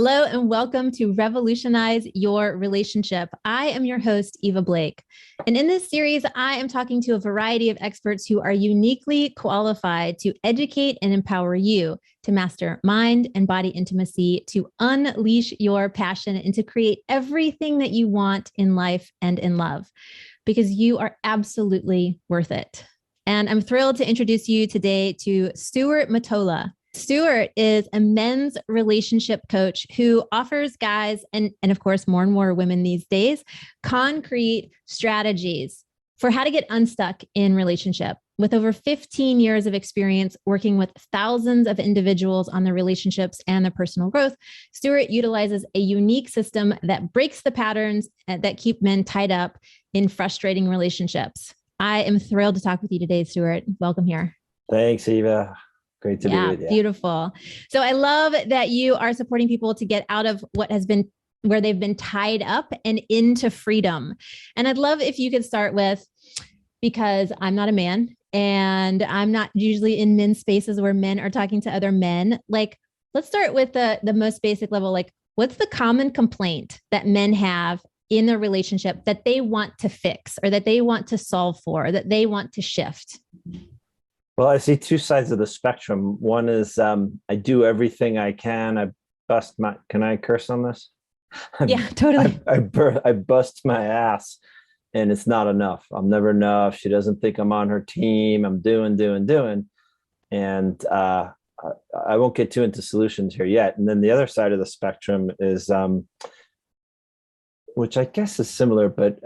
Hello and welcome to Revolutionize Your Relationship. I am your host, Eva Blake. And in this series, I am talking to a variety of experts who are uniquely qualified to educate and empower you to master mind and body intimacy, to unleash your passion, and to create everything that you want in life and in love, because you are absolutely worth it. And I'm thrilled to introduce you today to Stuart Motola. Stuart is a men's relationship coach who offers guys, and of course, more and more women these days, concrete strategies for how to get unstuck in relationship. With over 15 years of experience working with thousands of individuals on their relationships and their personal growth, Stuart utilizes a unique system that breaks the patterns that keep men tied up in frustrating relationships. I am thrilled to talk with you today, Stuart. Welcome here. Thanks, Eva. Great to be with you. Beautiful. So I love that you are supporting people to get out of what has been where they've been tied up and into freedom. And I'd love if you could start with, because I'm not a man and I'm not usually in men's spaces where men are talking to other men. Like, let's start with the most basic level. Like, what's the common complaint that men have in their relationship that they want to fix, or that they want to solve for, or that they want to shift? Well, I see two sides of the spectrum. One is I do everything I can. Can I curse on this? Yeah, totally. I bust my ass and it's not enough. I'm never enough. She doesn't think I'm on her team. I'm doing. And I won't get too into solutions here yet. And then the other side of the spectrum is, which I guess is similar, but,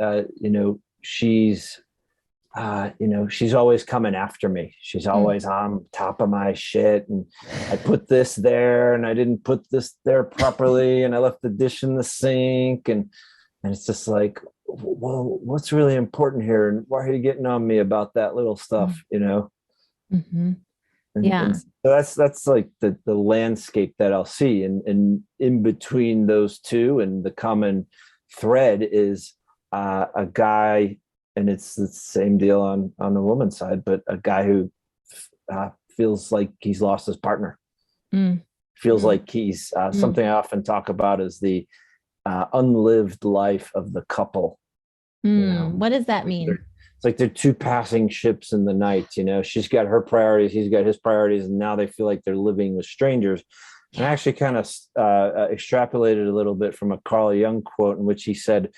she's always coming after me. She's always on top of my shit. And I put this there and I didn't put this there properly. And I left the dish in the sink. And it's just like, well, what's really important here? And why are you getting on me about that little stuff, Mm-hmm. And so that's like the landscape that I'll see. And in between those two, and the common thread is a guy, and it's the same deal on the woman's side, but a guy who feels like he's lost his partner, feels like he's something I often talk about is the unlived life of the couple. What does that mean? It's like they're two passing ships in the night. She's got her priorities, he's got his priorities, and now they feel like they're living with strangers. And I actually kind of extrapolated a little bit from a Carl Jung quote in which he said,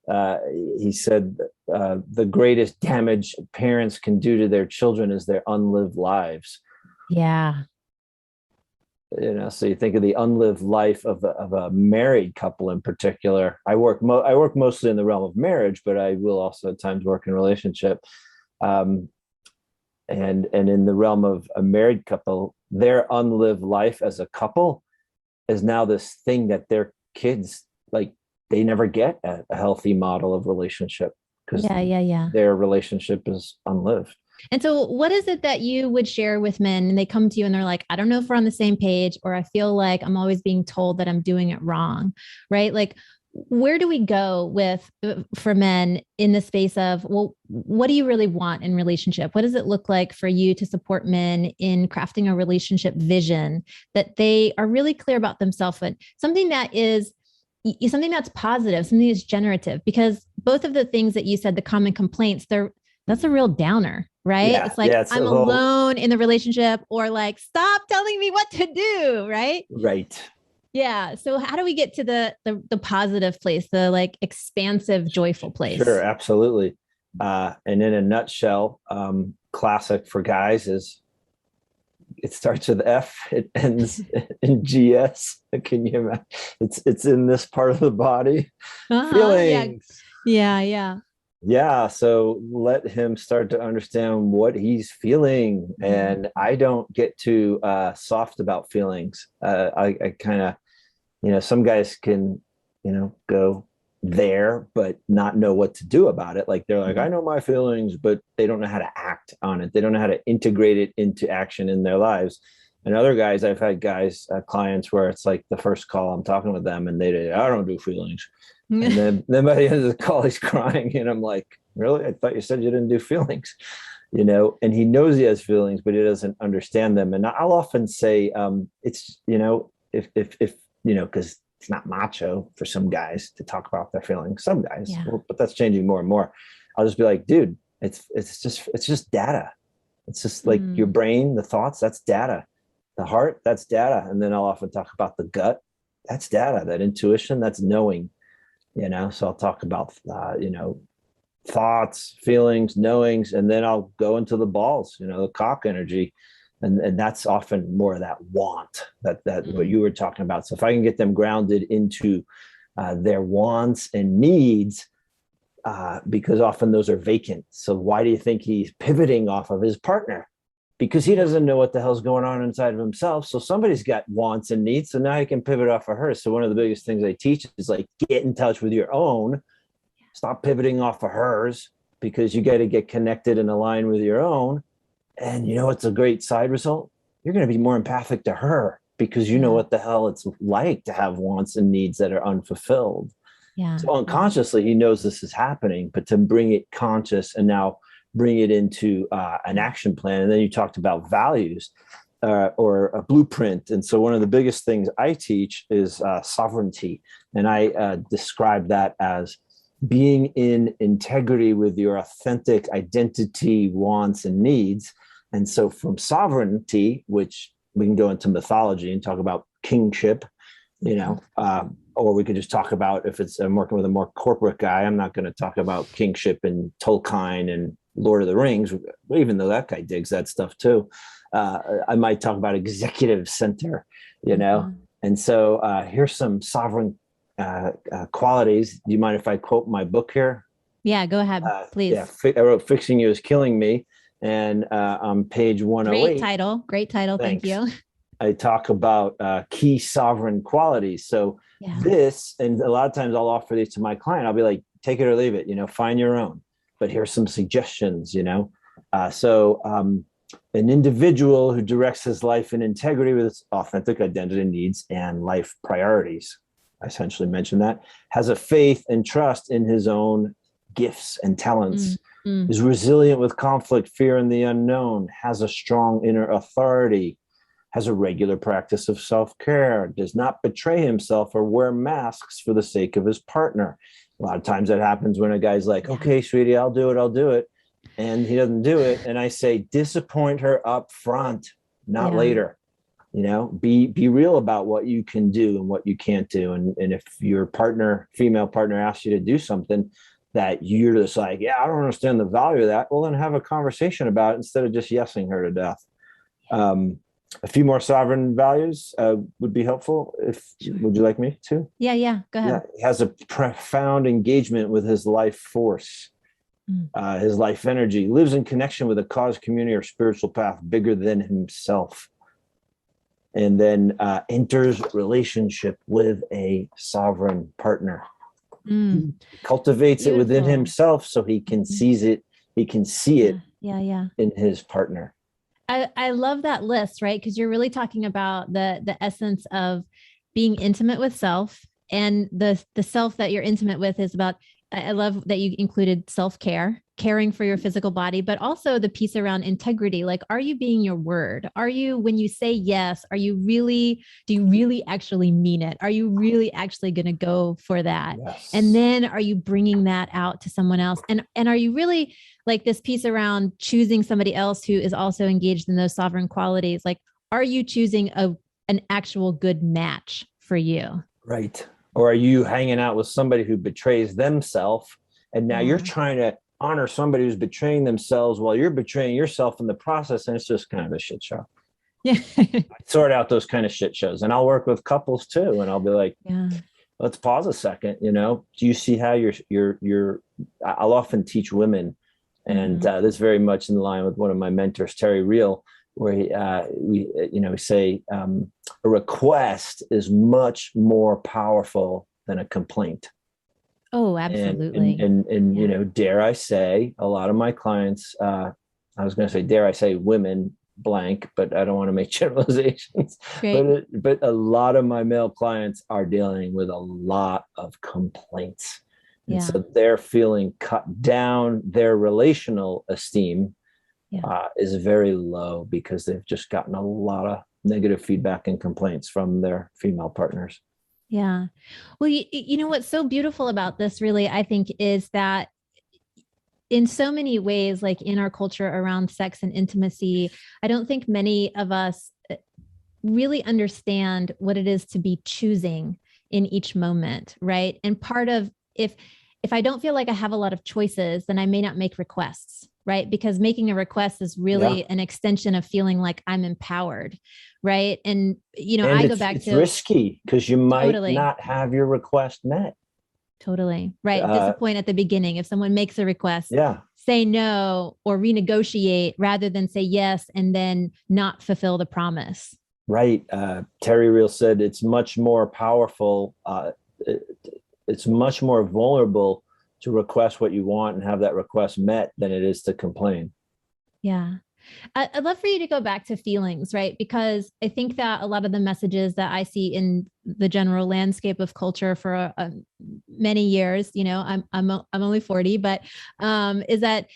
the greatest damage parents can do to their children is their unlived lives. Yeah. So you think of the unlived life of a married couple in particular. I work mostly in the realm of marriage, but I will also at times work in relationship. And in the realm of a married couple, their unlived life as a couple is now this thing that their kids, like, they never get a healthy model of relationship because their relationship is unlived. And so what is it that you would share with men, and they come to you and they're like, I don't know if we're on the same page, or I feel like I'm always being told that I'm doing it wrong, right? Like, where do we go for men in the space of, well, what do you really want in relationship? What does it look like for you to support men in crafting a relationship vision that they are really clear about themselves with, something that's positive, something that's generative? Because both of the things that you said, the common complaints, that's a real downer, right? Yeah, it's like, I'm alone in the relationship, or like, stop telling me what to do. Right. Right. Yeah. So how do we get to the positive place, the like expansive, joyful place? Sure. Absolutely. And in a nutshell, classic for guys is, it starts with F, it ends in GS. Can you imagine? It's in this part of the body. Feelings. Yeah. So let him start to understand what he's feeling. And I don't get too soft about feelings. I kind of, some guys can, go there, but not know what to do about it. Like, they're like, I know my feelings, but they don't know how to act on it. They don't know how to integrate it into action in their lives. And other guys, I've had clients where it's like the first call I'm talking with them and I don't do feelings. And then by the end of the call, he's crying. And I'm like, really? I thought you said you didn't do feelings, and he knows he has feelings, but he doesn't understand them. And I'll often say, it's, if because it's not macho for some guys to talk about their feelings. Some guys, Yeah. but that's changing more and more. I'll just be like, dude, it's just data. It's just like your brain, the thoughts, that's data. The heart, that's data. And then I'll often talk about the gut. That's data. That intuition, that's knowing, So I'll talk about, thoughts, feelings, knowings, and then I'll go into the balls, the cock energy. And that's often more of that want, that what you were talking about. So if I can get them grounded into their wants and needs, because often those are vacant. So why do you think he's pivoting off of his partner? Because he doesn't know what the hell's going on inside of himself. So somebody's got wants and needs. So now he can pivot off of her. So one of the biggest things I teach is like, get in touch with your own. Stop pivoting off of hers, because you got to get connected and aligned with your own. And you know what's a great side result? You're going to be more empathic to her, because you know what the hell it's like to have wants and needs that are unfulfilled. Yeah. So unconsciously, he knows this is happening, but to bring it conscious and now bring it into an action plan. And then you talked about values or a blueprint. And so one of the biggest things I teach is sovereignty. And I describe that as being in integrity with your authentic identity, wants, and needs. And so from sovereignty, which we can go into mythology and talk about kingship, or we could just talk about, if it's I'm working with a more corporate guy, I'm not going to talk about kingship and Tolkien and Lord of the Rings, even though that guy digs that stuff too. I might talk about executive center, And so here's some sovereign qualities. Do you mind if I quote my book here? Yeah, go ahead, please. I wrote "Fixing You Is Killing Me," and on page 108. Great title. Thanks. Thank you. I talk about key sovereign qualities. So this, and a lot of times I'll offer these to my client. I'll be like, take it or leave it, find your own. But here's some suggestions, an individual who directs his life in integrity with its authentic identity, needs, and life priorities. I essentially mentioned that, has a faith and trust in his own gifts and talents, is resilient with conflict, fear, and the unknown, has a strong inner authority, has a regular practice of self-care, does not betray himself or wear masks for the sake of his partner. A lot of times that happens when a guy's like, okay, sweetie, I'll do it. And he doesn't do it. And I say, disappoint her up front, not later. Be real about what you can do and what you can't do. And if your female partner asks you to do something that you're just like, I don't understand the value of that, well, then have a conversation about it instead of just yesing her to death. A few more sovereign values would be helpful. Would you like me to? Yeah. Go ahead. He has a profound engagement with his life force, his life energy, lives in connection with a cause, community, or spiritual path bigger than himself. And then enters relationship with a sovereign partner. Cultivates it within himself so he can seize it. He can see it in his partner. I love that list, right? Because you're really talking about the essence of being intimate with self, and the self that you're intimate with is about. I love that you included self-care, caring for your physical body, but also the piece around integrity. Like, are you being your word? Are you, when you say yes, do you really actually mean it? Are you really actually going to go for that? Yes. And then are you bringing that out to someone else? And are you really, like, this piece around choosing somebody else who is also engaged in those sovereign qualities? Like, are you choosing an actual good match for you? Right. Or are you hanging out with somebody who betrays themselves, and now you're trying to honor somebody who's betraying themselves while you're betraying yourself in the process, and it's just kind of a shit show. Yeah. I sort out those kind of shit shows, and I'll work with couples too, and I'll be like, let's pause a second. Do you see how I'll often teach women, and this is very much in line with one of my mentors, Terry Real, where we say a request is much more powerful than a complaint. Oh, absolutely. And dare I say, a lot of my clients, I was going to say, dare I say women blank, but I don't want to make generalizations. But a lot of my male clients are dealing with a lot of complaints. And so they're feeling cut down. Their relational esteem is very low because they've just gotten a lot of negative feedback and complaints from their female partners. Yeah. Well, you know what's so beautiful about this, really, I think, is that in so many ways, like in our culture around sex and intimacy, I don't think many of us really understand what it is to be choosing in each moment, right? And part of if I don't feel like I have a lot of choices, then I may not make requests, right? Because making a request is Yeah. really an extension of feeling like I'm empowered, right? And And I go back it's to risky because you might totally, not have your request met. totally, right. Uh, Disappoint at the beginning. If someone makes a request, yeah, say no or renegotiate rather than say yes and then not fulfill the promise. right. Terry Real said it's much more powerful. It, it's much more vulnerable to request what you want and have that request met than it is to complain. Yeah. I'd love for you to go back to feelings, right? Because I think that a lot of the messages that I see in the general landscape of culture for many years, I'm only 40, but is that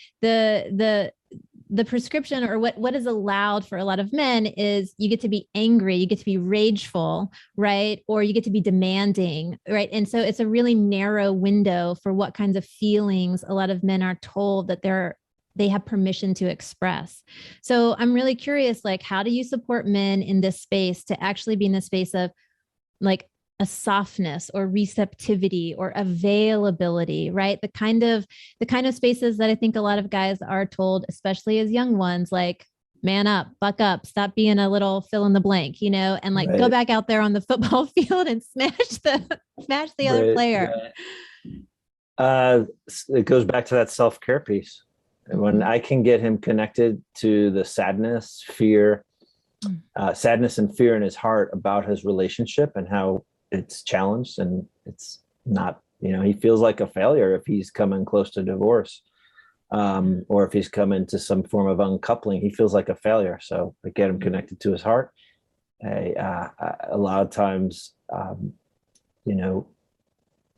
the prescription or what is allowed for a lot of men is you get to be angry, you get to be rageful, right? Or you get to be demanding, right? And so it's a really narrow window for what kinds of feelings a lot of men are told that they have permission to express. So I'm really curious, like, how do you support men in this space to actually be in the space of like a softness or receptivity or availability, right? The kind of spaces that I think a lot of guys are told, especially as young ones, like man up, buck up, stop being a little fill in the blank, and like go Right. back out there on the football field and smash the other Right. player. Right. It goes back to that self-care piece. And when Mhm. I can get him connected to the sadness and fear in his heart about his relationship and how it's challenged and it's not, he feels like a failure if he's coming close to divorce, or if he's coming to some form of uncoupling, he feels like a failure. So I get him connected to his heart. A lot of times, you know,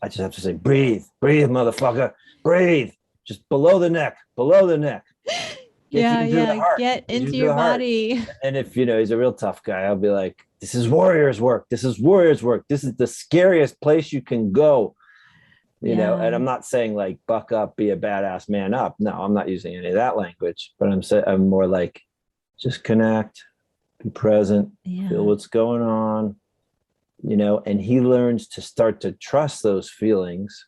I just have to say, breathe, breathe, motherfucker, breathe. Just below the neck, below the neck. Get Yeah, you to the yeah. heart. Get Get you into to your the heart. body. And if he's a real tough guy, I'll be like, this is warriors work. This is warriors work. This is the scariest place you can go. And Yeah. I'm not saying like buck up, be a badass man up. No, I'm not using any of that language, but I'm more like just connect, be present, feel Yeah. what's going on, and he learns to start to trust those feelings,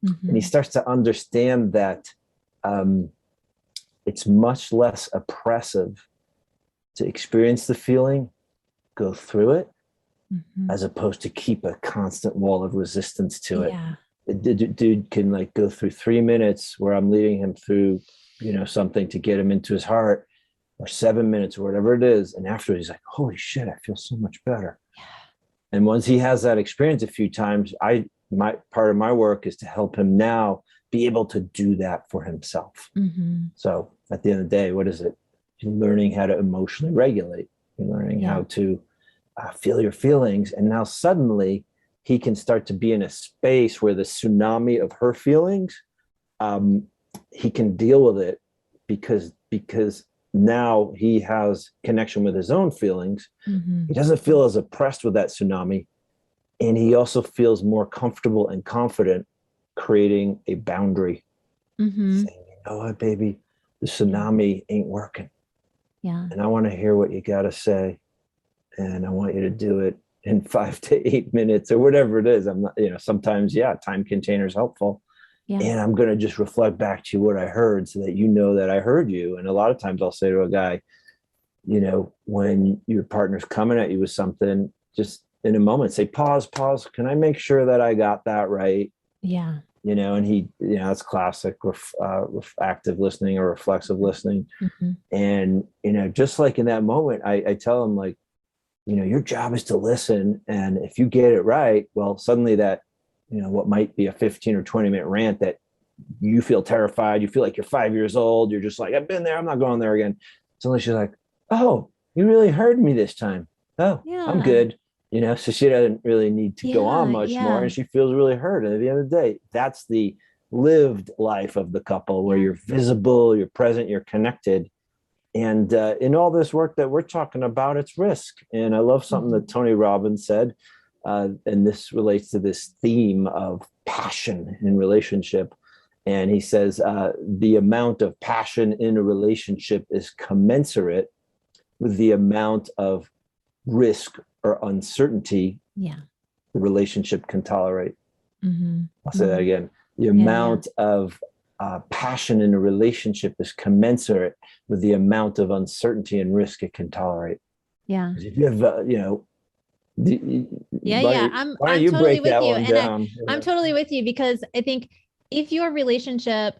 and he Mm-hmm. starts to understand that um, it's much less oppressive to experience the feeling, go through it, Mm-hmm. as opposed to keep a constant wall of resistance to it. Yeah. The dude can like go through 3 minutes where I'm leading him through, something to get him into his heart, or 7 minutes or whatever it is. And after he's like, holy shit, I feel so much better. And once he has that experience a few times, my part of my work is to help him now be able to do that for himself. Mm-hmm. So at the end of the day, what is it? You're learning how to emotionally regulate. You're learning Yeah. how to feel your feelings. And now suddenly he can start to be in a space where the tsunami of her feelings, he can deal with it because now he has connection with his own feelings. Mm-hmm. He doesn't feel as oppressed with that tsunami. And he also feels more comfortable and confident creating a boundary, Mm-hmm. saying, you know what, baby, the tsunami ain't working. Yeah. And I want to hear what you got to say. And I want you to do it in 5 to 8 minutes or whatever it is. I'm not, sometimes, time container is helpful. Yeah. And I'm going to just reflect back to you what I heard so that you know that I heard you. And a lot of times I'll say to a guy, when your partner's coming at you with something, just in a moment, say, pause. Can I make sure that I got that right? Yeah. And he, that's classic active listening or reflexive listening. Mm-hmm. And, just like in that moment, I tell him like, your job is to listen. And if you get it right, well, suddenly that, what might be a 15 or 20-minute rant that you feel terrified, you feel like you're 5 years old, you're just like, I've been there, I'm not going there again. Suddenly she's like, oh, you really heard me this time. Oh, I'm Yeah. good. So she doesn't really need to go on Yeah. much more. Yeah. And she feels really heard. And at the end of the day, that's the lived life of the couple where Yeah. you're visible, you're present, you're connected. And in all this work that we're talking about, it's risk. And I love something Mm-hmm. that Tony Robbins said. and this relates to this theme of passion in relationship. And he says the amount of passion in a relationship is commensurate with the amount of risk or uncertainty the relationship can tolerate. I'll say that again. The amount of passion in a relationship is commensurate with the amount of uncertainty and risk it can tolerate. Yeah. If you have, I'm totally with you. And I'm totally with you, because I think if your relationship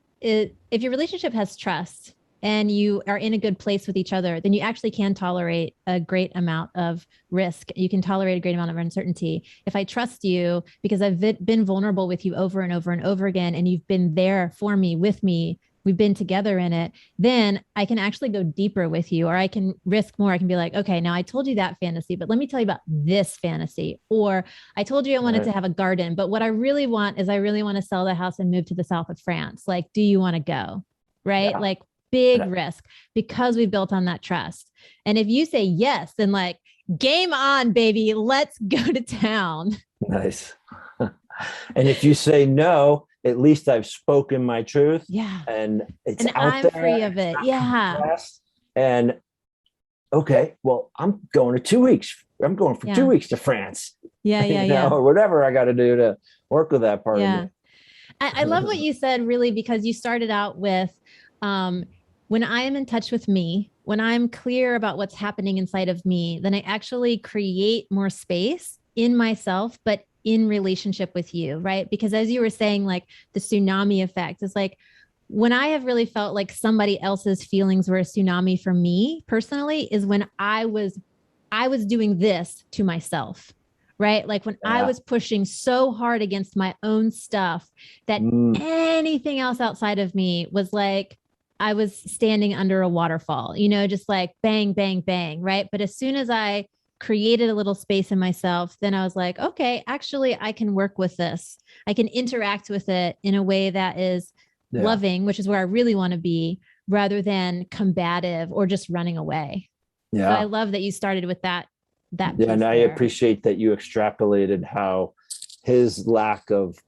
has trust and you are in a good place with each other, then you actually can tolerate a great amount of risk. You can tolerate a great amount of uncertainty. If I trust you because I've been vulnerable with you over and over and over again, and you've been there for me, with me, we've been together in it, then I can actually go deeper with you, or I can risk more. I can be like, okay, now I told you that fantasy, but let me tell you about this fantasy. Or I told you I wanted to have a garden, but what I really want is I really want to sell the house and move to the south of France. Like, do you want to go? Right? Yeah. Like, big risk, because we built on that trust. And if you say yes, then like, game on, baby, let's go to town. Nice. And if you say no, at least I've spoken my truth. Yeah. And I'm there, free of it. Yeah. And okay, well, I'm going for 2 weeks to France. Yeah. Or whatever I got to do to work with that part of me. I love what you said, really, because you started out with, when I am in touch with me, when I'm clear about what's happening inside of me, then I actually create more space in myself, but in relationship with you, right? Because as you were saying, like the tsunami effect is like, when I have really felt like somebody else's feelings were a tsunami for me personally, is when I was doing this to myself, right? Like when I was pushing so hard against my own stuff that anything else outside of me was like, I was standing under a waterfall, just like bang, bang, bang. Right. But as soon as I created a little space in myself, then I was like, okay, actually I can work with this. I can interact with it in a way that is loving, which is where I really want to be, rather than combative or just running away. Yeah. So I love that you started with that. And I appreciate that you extrapolated how his lack of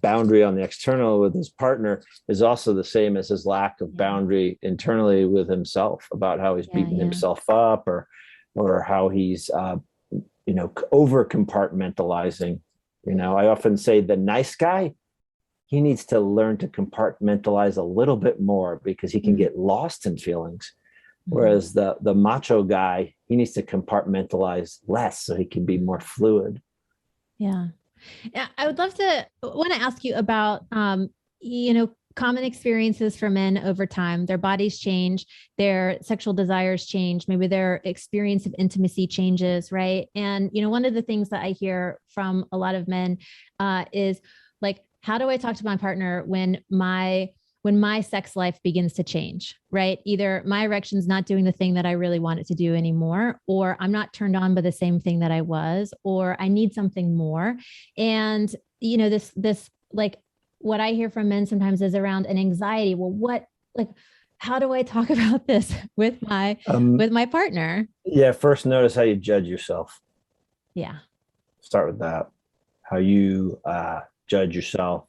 boundary on the external with his partner is also the same as his lack of boundary internally with himself, about how he's beating himself up, or how he's over compartmentalizing. I often say the nice guy, he needs to learn to compartmentalize a little bit more, because he can get lost in feelings. Whereas the macho guy, he needs to compartmentalize less so he can be more fluid. Yeah. I would want to ask you about, common experiences for men over time. Their bodies change, their sexual desires change, maybe their experience of intimacy changes, right? And, one of the things that I hear from a lot of men is like, how do I talk to my partner when my sex life begins to change, right? Either my erection's not doing the thing that I really want it to do anymore, or I'm not turned on by the same thing that I was, or I need something more. And, this like what I hear from men sometimes is around an anxiety. Well, how do I talk about this with my partner? Yeah. First, notice how you judge yourself. Yeah. Start with that. How you judge yourself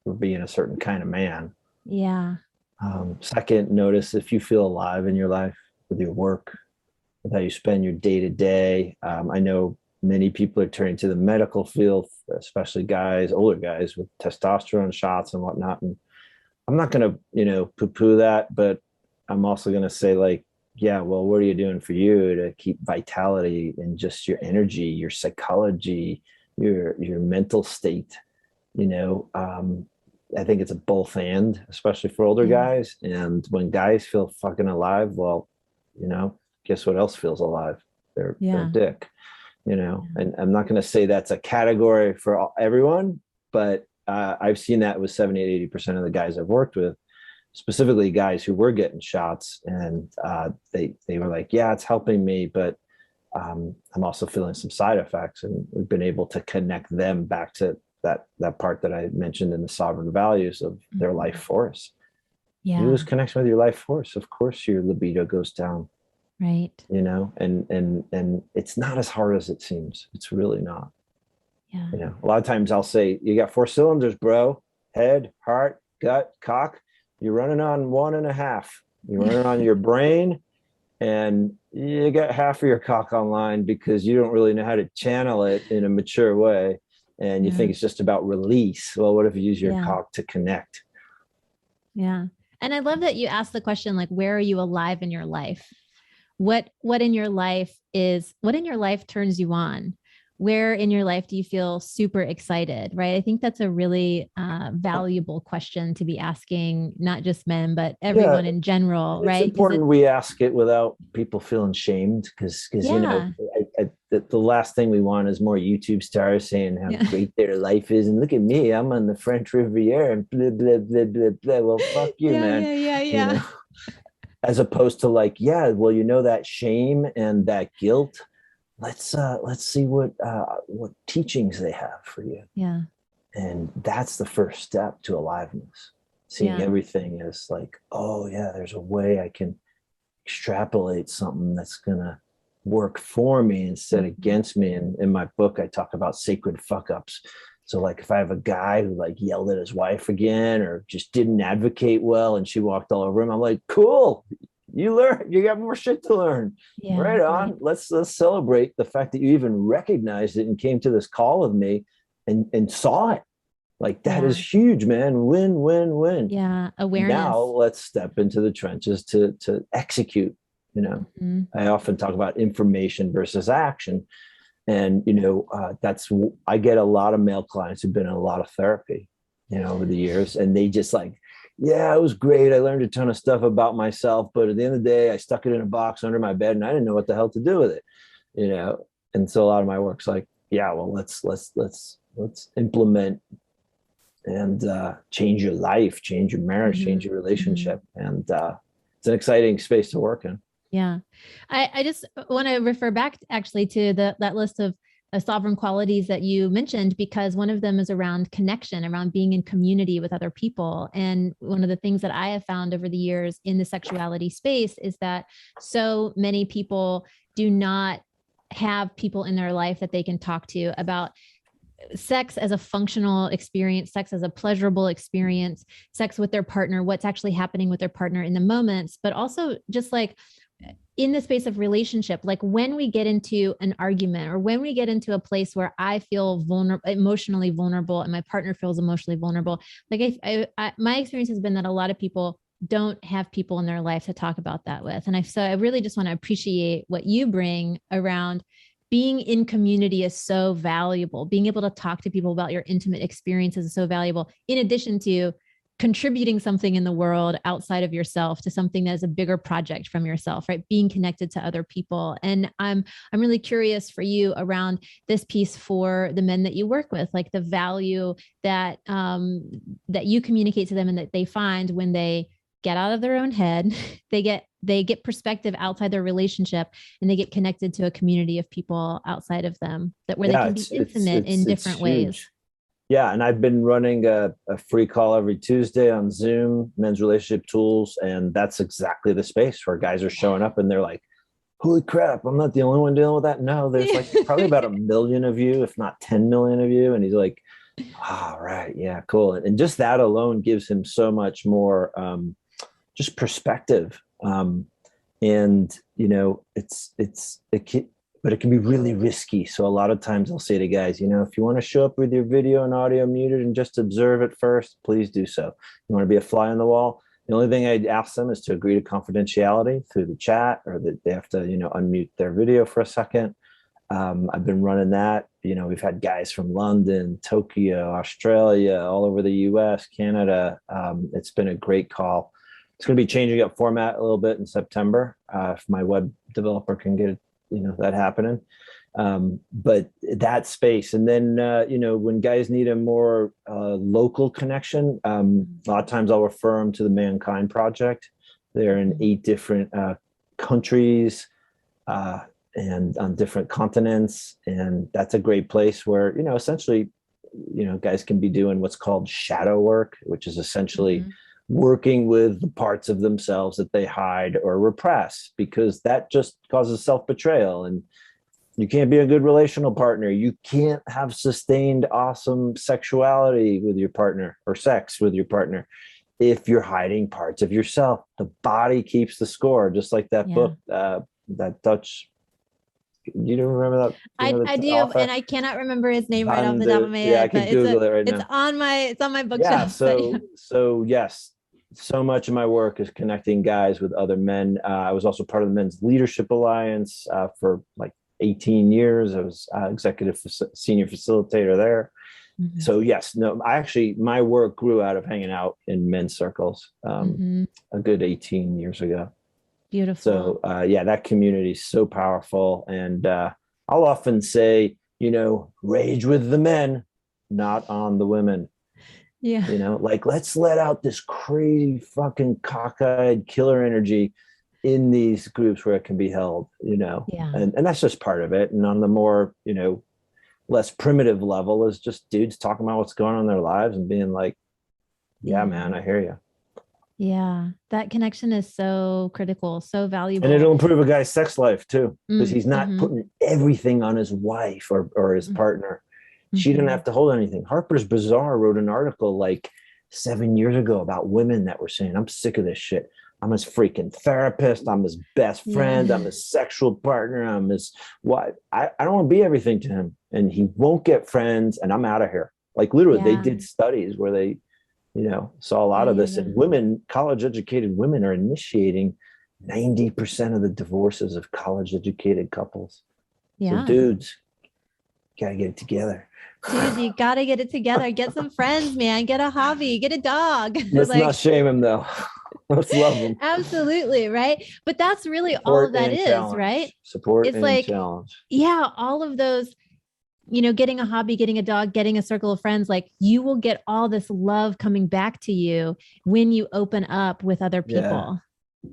for being a certain kind of man. Yeah. Second, notice if you feel alive in your life, with your work, with how you spend your day to day. I know many people are turning to the medical field, especially guys, older guys, with testosterone shots and whatnot. And I'm not going to, poo-poo that, but I'm also going to say, like, yeah, well, what are you doing for you to keep vitality and just your energy, your psychology, your mental state? I think it's a both and, especially for older guys. And when guys feel fucking alive, well, guess what else feels alive? Their dick, and I'm not going to say that's a category for everyone, but I've seen that with 70-80% of the guys I've worked with, specifically guys who were getting shots, and they were like, yeah, it's helping me, but I'm also feeling some side effects. And we've been able to connect them back to that part that I mentioned in the sovereign values of their life force. Yeah. You lose connection with your life force, of course your libido goes down. Right. And it's not as hard as it seems. It's really not. Yeah. You know, a lot of times I'll say, you got 4 cylinders, bro. Head, heart, gut, cock. You're running on 1.5. You're running on your brain, and you got half of your cock online because you don't really know how to channel it in a mature way. And you think it's just about release. Well, what if you use your cock to connect? Yeah. And I love that you asked the question, like, where are you alive in your life? What in your life turns you on? Where in your life do you feel super excited? Right. I think that's a really valuable question to be asking, not just men, but everyone in general. It's right. important we ask it without people feeling shamed, because you know, the last thing we want is more YouTube stars saying how great their life is, and look at me, I'm on the French Riviera and blah blah blah blah blah. Well, fuck you, man. You know? As opposed to like, yeah, well, you know, that shame and that guilt, let's see what teachings they have for you. Yeah. And that's the first step to aliveness, seeing everything as like, oh yeah, there's a way I can extrapolate something that's gonna work for me instead against me. And in my book, I talk about sacred fuck ups. So like, if I have a guy who like yelled at his wife again, or just didn't advocate well and she walked all over him, I'm like, cool, you learn, you got more shit to learn. Right on. Let's celebrate the fact that you even recognized it and came to this call with me and saw it. Like, that is huge, man. Win, win, win. Yeah. Awareness. Now let's step into the trenches to execute. You know, I often talk about information versus action. And, you know, I get a lot of male clients who've been in a lot of therapy, you know, over the years. And they just like, yeah, it was great. I learned a ton of stuff about myself. But at the end of the day, I stuck it in a box under my bed and I didn't know what the hell to do with it, you know? And so a lot of my work's like, yeah, well, let's implement and change your life, change your marriage, change your relationship. And it's an exciting space to work in. Yeah. I just want to refer back actually to that list of sovereign qualities that you mentioned, because one of them is around connection, around being in community with other people. And one of the things that I have found over the years in the sexuality space is that so many people do not have people in their life that they can talk to about sex as a functional experience, sex as a pleasurable experience, sex with their partner, what's actually happening with their partner in the moments, but also just like in the space of relationship, like when we get into an argument or when we get into a place where I feel emotionally vulnerable and my partner feels emotionally vulnerable, like my experience has been that a lot of people don't have people in their life to talk about that with. And so I really just want to appreciate what you bring around being in community is so valuable. Being able to talk to people about your intimate experiences is so valuable, in addition to contributing something in the world outside of yourself to something that is a bigger project from yourself, right? Being connected to other people. And I'm really curious for you around this piece for the men that you work with, like the value that that you communicate to them and that they find when they get out of their own head, they get perspective outside their relationship, and they get connected to a community of people outside of them where they can be intimate in different ways. Yeah. And I've been running a free call every Tuesday on Zoom, men's relationship tools. And that's exactly the space where guys are showing up and they're like, holy crap, I'm not the only one dealing with that. No, there's like probably about 1 million of you, if not 10 million of you. And he's like, right. Yeah, cool. And just that alone gives him so much more just perspective. And, you know, but it can be really risky. So a lot of times I'll say to guys, you know, if you want to show up with your video and audio muted and just observe it first, please do so. You want to be a fly on the wall? The only thing I'd ask them is to agree to confidentiality through the chat, or that they have to, you know, unmute their video for a second. I've been running that. You know, we've had guys from London, Tokyo, Australia, all over the US, Canada. It's been a great call. It's going to be changing up format a little bit in September if my web developer can get it, you know, that happening. But that space. And then, you know, when guys need a more local connection, a lot of times I'll refer them to the Mankind Project. They're in 8 different countries and on different continents. And that's a great place where, you know, essentially, you know, guys can be doing what's called shadow work, which is essentially working with the parts of themselves that they hide or repress, because that just causes self-betrayal. And You can't be a good relational partner. You can't have sustained, awesome sexuality with your partner or sex with your partner if you're hiding parts of yourself. The body keeps the score, just like that book, that Dutch. You don't remember that? I do, author? and I cannot remember his name right off Van the top of my yeah, I head, could but Google it right it's now. on my Yeah, bookshelf. so yes, so much of my work is connecting guys with other men. I was also part of the Men's Leadership Alliance for like 18 years. I was executive senior facilitator there. Mm-hmm. So yes, no, my work grew out of hanging out in men's circles a good 18 years ago. Beautiful. So yeah, that community is so powerful. And I'll often say, rage with the men, not on the women. Yeah. Like, let's let out this crazy fucking cockeyed killer energy in these groups where it can be held, Yeah. And that's just part of it. And on the more, less primitive level is just dudes talking about what's going on in their lives and being like, yeah, man, I hear you. Yeah. That connection is so critical, so valuable. And it'll improve a guy's sex life too, because he's not Mm-hmm. putting everything on his wife or his partner. She didn't have to hold anything. Harper's Bazaar wrote an article like 7 years ago about women that were saying, I'm sick of this shit. I'm his freaking therapist. I'm his best friend. I'm his sexual partner. I'm his wife. I don't want to be everything to him. And he won't get friends. And I'm out of here. Like literally, they did studies where they, saw a lot of this. And women, college educated women are initiating 90% of the divorces of college educated couples. So dudes, gotta get it together. Dude, you gotta get it together. Get some friends, man. Get a hobby. Get a dog. Let's not shame him though. Let's love him. Absolutely, right? But that's really support all of that is, challenge. Right? Support it's and like, challenge. Yeah, all of those, getting a hobby, getting a dog, getting a circle of friends, like you will get all this love coming back to you when you open up with other people. Yeah.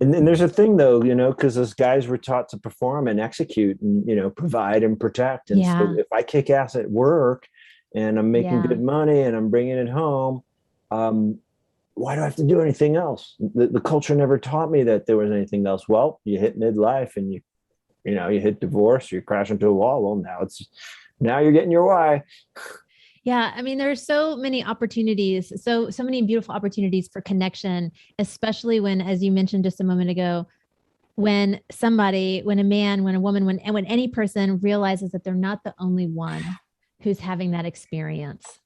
And there's a thing though, because those guys were taught to perform and execute and, provide and protect. And so if I kick ass at work and I'm making good money and I'm bringing it home, why do I have to do anything else? The culture never taught me that there was anything else. Well, you hit midlife and you hit divorce, you crash into a wall. Well, now you're getting your why. Yeah. I mean, there's so many opportunities, so many beautiful opportunities for connection, especially when, as you mentioned just a moment ago, when a man, when a woman, when any person realizes that they're not the only one who's having that experience,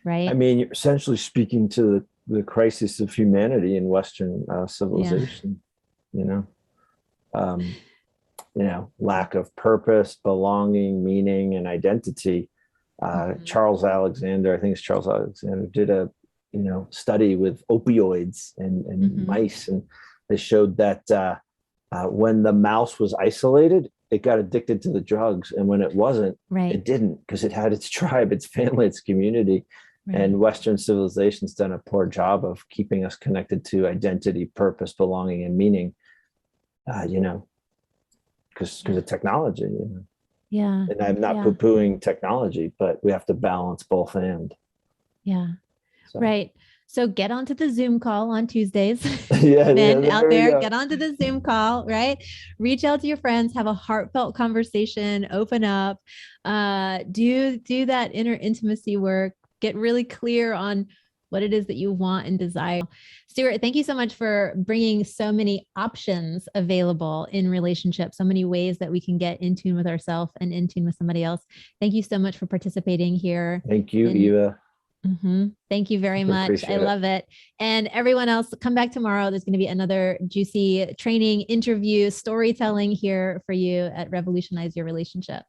right? I mean, you're essentially speaking to the crisis of humanity in Western civilization, lack of purpose, belonging, meaning, and identity. Charles Alexander, I think it's Charles Alexander, did a study with opioids and mice, and they showed that when the mouse was isolated, it got addicted to the drugs, and when it wasn't, it didn't, because it had its tribe, its family, its community. And Western civilization's done a poor job of keeping us connected to identity, purpose, belonging, and meaning. Because of technology. Yeah. And I'm not poo-pooing technology, but we have to balance both and. Yeah. So. Right. So get onto the Zoom call on Tuesdays. Men out there, get onto the Zoom call, right? Reach out to your friends, have a heartfelt conversation, open up, do that inner intimacy work, get really clear on what it is that you want and desire. Stuart, thank you so much for bringing so many options available in relationships, so many ways that we can get in tune with ourselves and in tune with somebody else. Thank you so much for participating here. Thank you, Eva. Thank you very much. I love it. And everyone else, come back tomorrow. There's going to be another juicy training, interview, storytelling here for you at Revolutionize Your Relationship.